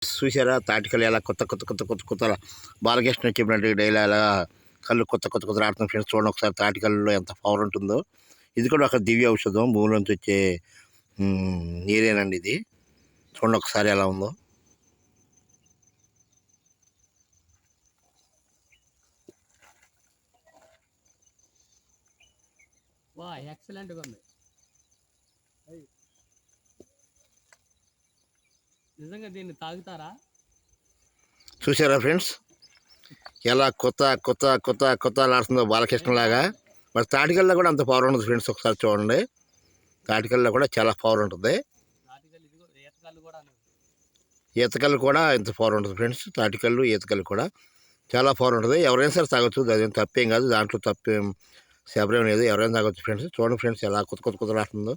చూసారా తాటికలు ఎలా కొత్త కొత్త కొత్త కొత్త కొత్త బాలకృష్ణ చెప్పినట్టు డైలా ఎలా కళ్ళు కొత్త కొత్త కొత్త ఆడుతున్న ఫ్రెండ్స్ చూడండి ఒకసారి తాటికల్లో ఎంత పవర్ ఉంటుందో. ఇది కూడా ఒక దివ్య ఔషధం, భూమిలోంచి వచ్చే నీరేనండి ఇది. చూడండి ఒకసారి ఎలా ఉందో. ఎక్సలెంట్గా ఉంది నిజంగా. దీన్ని తాగుతారా? చూసారా ఫ్రెండ్స్ ఎలా కొత్త కొత్త కొత్త కొత్త ఆడుతుందో బాలకృష్ణ లాగా. మరి తాటికల్లో కూడా అంత పవర్ ఉంటుంది ఫ్రెండ్స్, ఒకసారి చూడండి. తాటికల్లో కూడా చాలా పవర్ ఉంటుంది. ఈతకల్లు కూడా ఇంత పవర్ ఉంటుంది ఫ్రెండ్స్. తాటికల్లు ఈతకల్లు కూడా చాలా పవర్ ఉంటుంది. ఎవరైనా సరే తాగొచ్చు, అదేం తప్పేం కాదు, దాంట్లో తప్పేం సెపరేం లేదు, ఎవరైనా తాగొచ్చు ఫ్రెండ్స్. చూడండి ఫ్రెండ్స్ ఎలా కొత్త కొత్త కొత్త ఆడుతుందో.